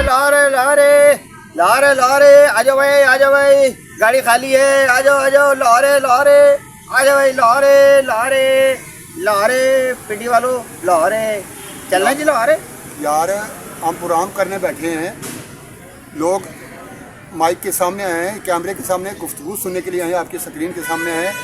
लारे लारे लारे लारे, आ जाओ भाई, गाड़ी खाली है, आ जाओ लारे लारे, आ जाओ भाई, लारे लारे लारे, पिंडी वालों लारे, चलना जी लारे। यार हम प्रोग्राम करने बैठे हैं, लोग माइक के सामने आए हैं, कैमरे के सामने गुफ्तगू सुनने के लिए आए हैं, आपकी स्क्रीन के सामने आए हैं।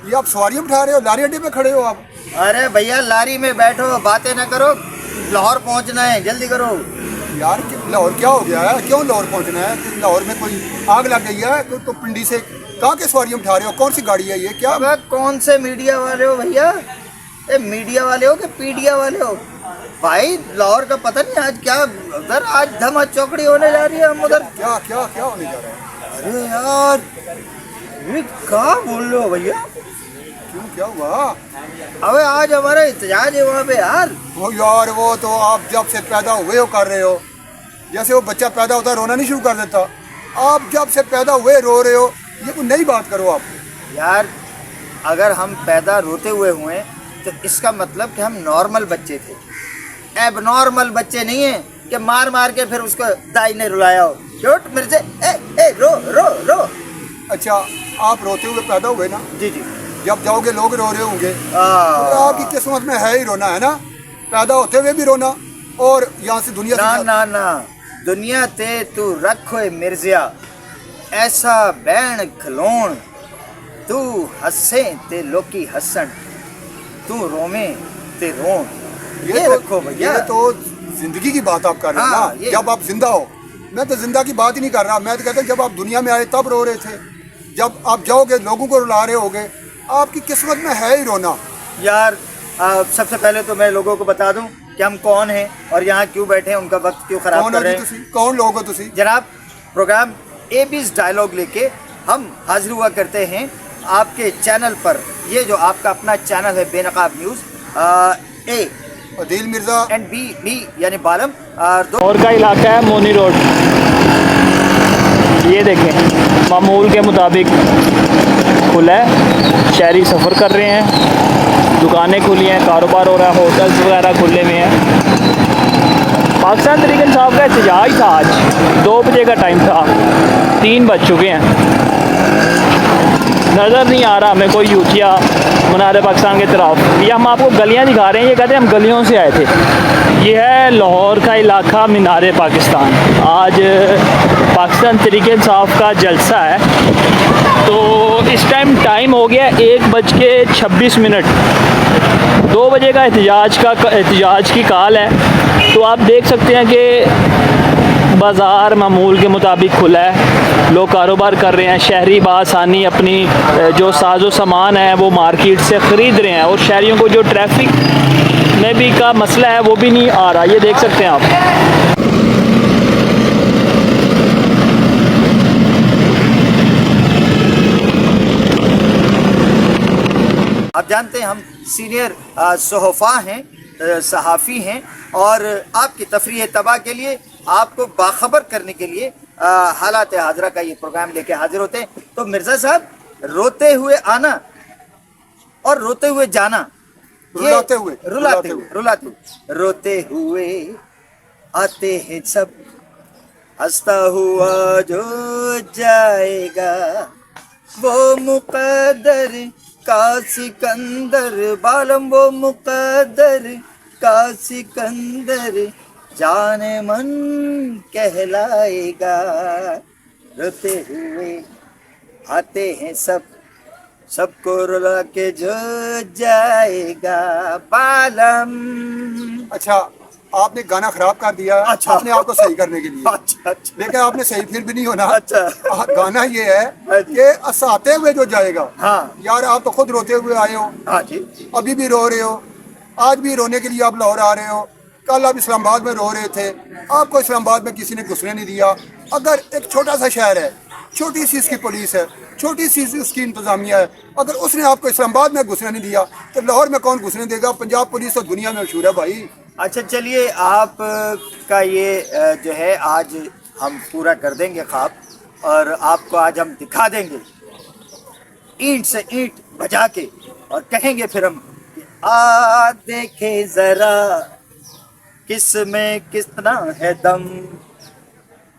ये आप सवारियाँ बिठा रहे हो, लारी अड्डे पे खड़े हो आप? अरे भैया लारी में बैठो, बातें ना करो, लाहौर पहुंचना है, जल्दी करो। यार लाहौर क्या हो गया है? क्यों लाहौर पहुंचना है? कि लाहौर में कोई आग लग गई है? तो पिंडी से कहाँ के सवारियाँ उठा रहे हो? कौन सी गाड़ी है ये? क्या अबे कौन से मीडिया वाले हो भैया? ए मीडिया वाले हो कि पीडिया वाले हो? भाई लाहौर का पता नहीं आज क्या, उधर आज धमा चौकड़ी होने जा रही है, हम उधर क्या क्या क्या होने जा रहा है? अरे यार ये क्या बोल रहे हो भैया? क्यों, क्या हुआ? अबे आज हमारा एहतजाज है वहाँ पे यार। वो यार वो तो आप जब से पैदा हुए हो कर रहे हो, जैसे वो बच्चा पैदा होता है रोना नहीं शुरू कर देता, आप जब से पैदा हुए रो रहे हो। ये कोई नई बात करो आप। यार अगर हम पैदा रोते हुए हुए तो इसका मतलब कि हम नॉर्मल बच्चे थे, एब नॉर्मल बच्चे नहीं है कि मार मार के फिर उसको दाई ने रुलाया हो। चोट मेरे से ए रो रो रो। अच्छा, आप रोते हुए पैदा हुए ना? जी जी। जब जाओगे लोग रो रहे होंगे, तो आपकी किस्मत में है ही रोना, है ना? पैदा होते हुए भी रोना और यहाँ से दुनिया ना से ना ना, दुनिया ते तू रखो मिर्जिया, ऐसा बैण खलोन, तू हंसे ते लोकी हसन, तू रोवे ते रोन। ये रखो भैया। ये तो जिंदगी की बात आप कर रहे हो हाँ, ना, जब आप जिंदा हो। मैं तो जिंदा की बात ही नहीं कर रहा, मैं तो कहता हूँ जब आप दुनिया में आए तब रो रहे थे। जब आप जाओगे लोगों को रुला रहे होगे, आपकी किस्मत में है ही रोना। यार सबसे पहले तो मैं लोगों को बता दूं कि हम कौन हैं और यहाँ क्यों बैठे हैं, उनका वक्त क्यों खराब कर रहे हैं। कौन लोग हो तुसी? जनाब, प्रोग्राम एबीज डायलॉग लेके हम हाजिर हुआ करते हैं आपके चैनल पर। ये जो आपका अपना चैनल है Benaqab news, A Adeel Mirza and B यानी बालम और का इलाका है मोनी रोड। ये देखें, मामूल के मुताबिक खुला है, शहरी सफ़र कर रहे हैं, दुकानें खुली हैं, कारोबार हो रहा है, होटल्स वगैरह खुले हुए हैं। पाकिस्तान तहरीक इंसाफ का एहतजाज था आज, 2 बजे का टाइम था, 3 बज चुके हैं। नज़र नहीं आ रहा हमें कोई यूथिया मीनार पाकिस्तान की तरफ। ये हम आपको गलियां दिखा रहे हैं, ये कहते हैं हम गलियों से आए थे। ये है लाहौर का इलाका मीनार पाकिस्तान। आज पाकिस्तान तहरीक इंसाफ का जलसा है, तो इस टाइम हो गया 1:26। 2 बजे का एहतजाज की काल है। तो आप देख सकते हैं कि बाज़ार मामूल के मुताबिक खुला है, लोग कारोबार कर रहे हैं, शहरी बासानी अपनी जो साजो सामान है वो मार्केट से ख़रीद रहे हैं, और शहरियों को जो ट्रैफिक में भी का मसला है वो भी नहीं आ रहा। ये देख सकते हैं आप। आप जानते हैं हम सीनियर सहाफ़ा हैं, सहाफ़ी हैं, और आपकी तफरीह तबाह के लिए, आपको बाखबर करने के लिए हालात हाजरा का ये प्रोग्राम लेके हाजिर होते हैं। तो मिर्ज़ा साहब, रोते हुए आना और रोते हुए जाना, रुलाते हुए रोते हुए आते हैं सब, हंसता हुआ जो जाएगा वो मुक़द्दर का सिकंदर, बालम वो मुक़द्दर का सिकंदर, जाने मन कहलाएगा। रोते हुए आते हैं सब, सबको रुला के जो जाएगा बालम। अच्छा, आपने गाना खराब कर दिया। अच्छा। अपने आप को सही करने के लिए। अच्छा। लेकिन आपने सही फिर भी नहीं होना। अच्छा। गाना ये है कि हंसाते हुए जो जाएगा। हाँ यार, आप तो खुद रोते हुए आए हो। हाँ जी। अभी भी रो रहे हो, आज भी रोने के लिए आप लाहौर आ रहे हो। कल आप इस्लामाबाद में रो रहे थे, आपको इस्लामाबाद में किसी ने घुसने नहीं दिया। अगर एक छोटा सा शहर है, छोटी सी इसकी पुलिस है, छोटी सी उसकी इंतजामिया है, अगर उसने आपको इस्लामाबाद में घुसने नहीं दिया तो लाहौर में कौन घुसने देगा? पंजाब पुलिस तो दुनिया में मशहूर है भाई। अच्छा चलिए, आप का ये जो है आज हम पूरा कर देंगे ख्वाब, और आपको आज हम दिखा देंगे ईंट से ईंट बजा के, और कहेंगे फिर हम आ देखे जरा किस में कितना है दम,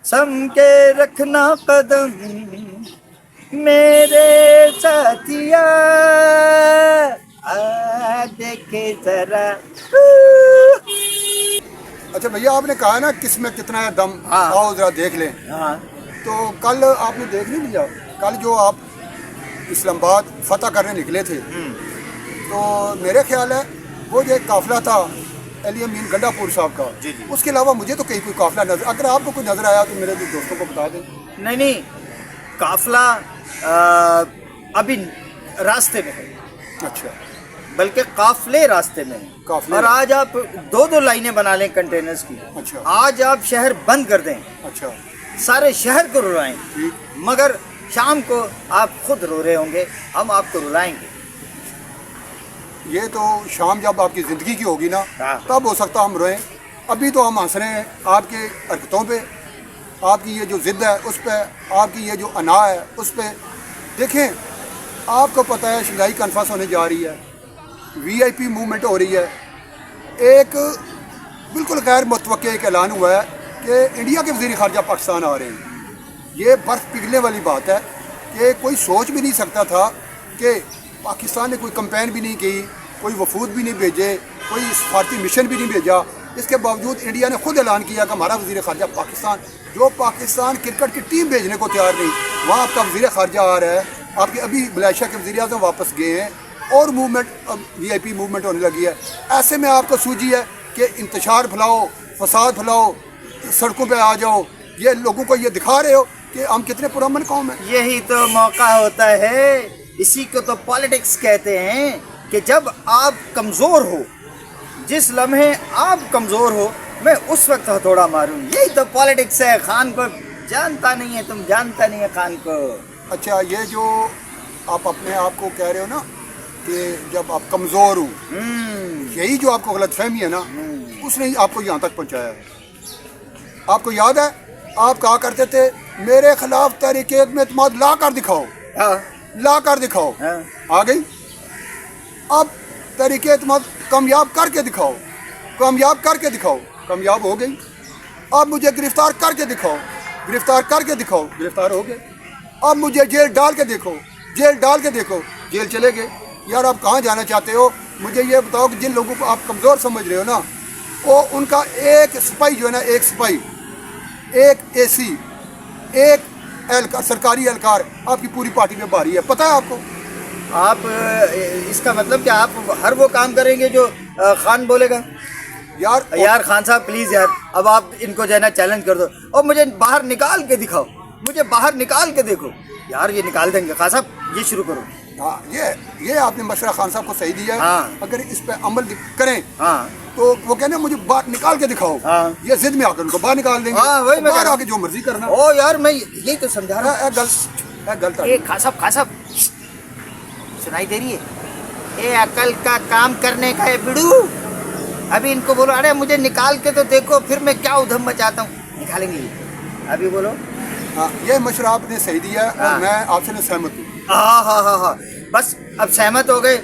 सम के रखना कदम मेरे साथिया, आ देखे जरा। अच्छा भैया, आपने कहा ना किसमें कितना है दम, हाँ। आओ जरा देख लें। हाँ तो कल आपने देख नहीं लिया, कल जो आप इस्लामाबाद फतह करने निकले थे, तो मेरे ख्याल है वो जो एक काफिला था अली अमीन गंडापुर साहब का, जी, जी। उसके अलावा मुझे तो कहीं कोई काफिला नजर, अगर आपको कोई नजर आया तो मेरे दोस्तों को बता दें। नहीं नहीं, काफिला अभी रास्ते में है, अच्छा, बल्कि काफले रास्ते में हैं। काफले। और आज आप दो दो लाइनें बना लें कंटेनर्स की। अच्छा। आज आप शहर बंद कर दें, अच्छा, सारे शहर को रुलाएं, ठीक। मगर शाम को आप खुद रो रहे होंगे, हम आपको रुलाएंगे। ये तो शाम जब आपकी ज़िंदगी की होगी ना, हाँ। तब हो सकता हम रोएं। अभी तो हम हंस रहे हैं आपके हरकतों पे, आपकी ये जो ज़िद है उस पर, आपकी ये जो अना है उस पर। देखें, आपको पता है शंघाई कॉन्फ्रेंस होने जा रही है, VIP मूवमेंट हो रही है, एक बिल्कुल गैर मुतवक्के एक ऐलान हुआ है कि इंडिया के वज़ीर ख़ारजा पाकिस्तान आ रहे हैं। ये बर्फ़ पिघलने वाली बात है कि कोई सोच भी नहीं सकता था कि पाकिस्तान ने कोई कंपेन भी नहीं की, कोई वफूद भी नहीं भेजे, कोई सफारती मिशन भी नहीं भेजा। इसके बावजूद इंडिया ने खुद ऐलान किया कि हमारा वज़ीर ख़ारजा पाकिस्तान, जो पाकिस्तान क्रिकेट की टीम भेजने को तैयार नहीं, वहाँ आपका वज़ीर ख़ारजा आ रहा है। आपके अभी मलेशिया के वज़ीर आज़म वापस गए हैं और मूवमेंट VIP मूवमेंट होने लगी है। ऐसे में आपको सूझी है कि इंतशार फैलाओ, फसाद फैलाओ, सड़कों पे आ जाओ, ये लोगों को ये दिखा रहे हो कि हम कितने पुरअमन कौम हैं। यही तो मौका होता है, इसी को तो पॉलिटिक्स कहते हैं कि जब आप कमज़ोर हो, जिस लम्हे आप कमज़ोर हो, मैं उस वक्त हथौड़ा मारूं। यही तो पॉलिटिक्स है। खान को जानता नहीं है, तुम जानता नहीं है खान को। अच्छा, ये जो आप अपने आप को कह रहे हो ना कि जब आप कमज़ोर हो, यही जो आपको गलतफहमी है ना, उसने ही आपको यहाँ तक पहुँचाया है। आपको याद है आप कहा करते थे मेरे खिलाफ तहरीक में एतमाद ला कर दिखाओ, हाँ ला कर दिखाओ। हाँ। आ गई। अब तहरीक एतमाद कामयाब करके दिखाओ, कामयाब करके दिखाओ, कामयाब हो गई। अब मुझे गिरफ्तार करके दिखाओ, गिरफ्तार करके दिखाओ, गिरफ्तार हो गए। अब मुझे जेल डाल के देखो, जेल डाल के देखो, जेल चले गए। यार आप कहाँ जाना चाहते हो? मुझे ये बताओ कि जिन लोगों को आप कमज़ोर समझ रहे हो ना, वो उनका एक सिपाही जो है ना, एक सिपाही, एक AC, एक एहलकार, सरकारी एहलकार आपकी पूरी पार्टी में भारी है, पता है आपको? आप इसका मतलब कि आप हर वो काम करेंगे जो खान बोलेगा? यार खान साहब प्लीज़ यार, अब आप इनको जो है ना चैलेंज कर दो और मुझे बाहर निकाल के दिखाओ, मुझे बाहर निकाल के देखो। यार ये निकाल देंगे। खान साहब ये शुरू करो। हाँ, ये आपने मशवरा खान साहब को सही दिया है। हाँ। अगर इस पे अमल करें, हाँ तो वो कहने मुझे बाहर निकाल के दिखाओ। हाँ। ये जिद में आकर उनको बाहर निकाल देंगे। हाँ, वही मैं बाहर कह रहा आके जो मर्जी करना। ओ यार, मैं यही तो समझा रहा हूँ। गलत ए खान साहब सुनाई दे रही है? ए अकल का काम करने का है बिड़ू। अभी इनको बोलो, अरे मुझे निकाल के तो देखो, फिर मैं क्या उधम मचाता हूँ। निकालेंगे अभी, बोलो। हाँ, ये मशवरा आपने सही दिया है हाँ। और मैं आपसे सहमत हूँ। हाँ, बस अब सहमत हो गए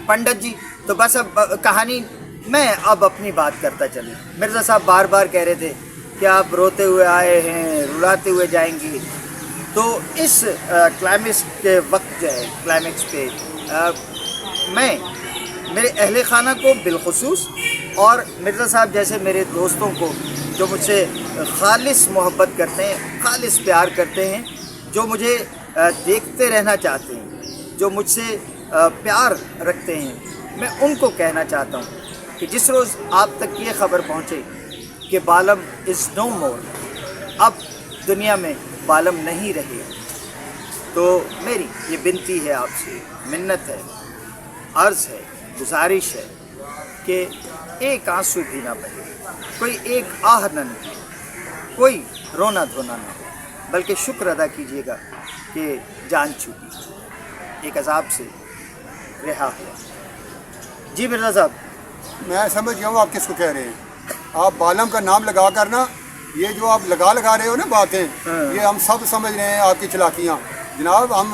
पंडित जी, तो बस अब कहानी मैं अब अपनी बात करता चलूँ। मिर्ज़ा साहब बार बार कह रहे थे कि आप रोते हुए आए हैं, रुलाते हुए जाएंगे। तो इस क्लाइमेक्स के वक्त जो है, क्लाइमेक्स पे मैं मेरे अहले खाना को बिलखुसूस और मिर्ज़ा साहब जैसे मेरे दोस्तों को जो मुझसे खालिस मोहब्बत करते हैं, खालिस प्यार करते हैं, जो मुझे देखते रहना चाहते हैं, जो मुझसे प्यार रखते हैं, मैं उनको कहना चाहता हूँ कि जिस रोज़ आप तक ये ख़बर पहुँचे कि बालम इज़ नो मोर, अब दुनिया में बालम नहीं रहे, तो मेरी ये विनती है आपसे, मिन्नत है, अर्ज़ है, गुजारिश है कि एक आंसू भी ना बहे, कोई एक आह न निकले, कोई रोना धोना ना हो, बल्कि शुक्र अदा कीजिएगा कि जान छूटी, एक अजाब से रिहा हुआ। जी मिर्ज़ा साहब, मैं समझ गया हूँ आप किसको कह रहे हैं। आप बालम का नाम लगा कर ना, ये जो आप लगा रहे हो ना बातें, ये हम सब समझ रहे हैं आपकी चालाकियाँ। जनाब हम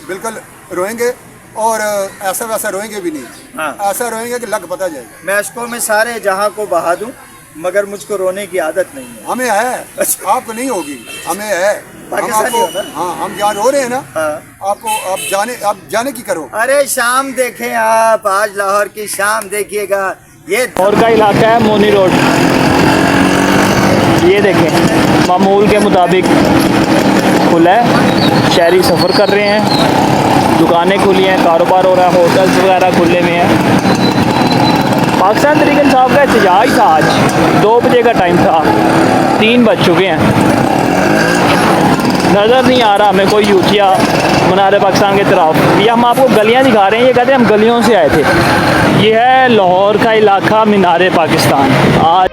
बिल्कुल रोएंगे और ऐसा वैसा रोएंगे भी नहीं। हाँ। ऐसा रोएंगे कि लग पता जाएगा। मैं अशकों में सारे जहां को बहा दूं, मगर मुझको रोने की आदत नहीं है। हमें है, अच्छा। आपको नहीं होगी, हमें है। हम पाकिस्तानी आपको, हो ना? हाँ, हम जहाँ रो रहे हैं ना, हाँ। आपको आप जाने की करो। अरे शाम देखें आप, आज लाहौर की शाम देखिएगा। ये और का इलाका है मोनी रोड, ये देखें मामूल के मुताबिक खुला है, शहरी सफ़र कर रहे हैं, दुकानें खुली हैं, कारोबार हो रहा है, होटल्स वगैरह खुले में हैं। पाकिस्तान तहरीक इंसाफ का एहतजाज था आज, 2 बजे का टाइम था, 3 बज चुके हैं। नज़र नहीं आ रहा हमें कोई यूथिया मीनार पाकिस्तान की तरफ। ये हम आपको गलियां दिखा रहे हैं, ये कहते हैं हम गलियों से आए थे। ये है लाहौर का इलाका मीनार पाकिस्तान। आज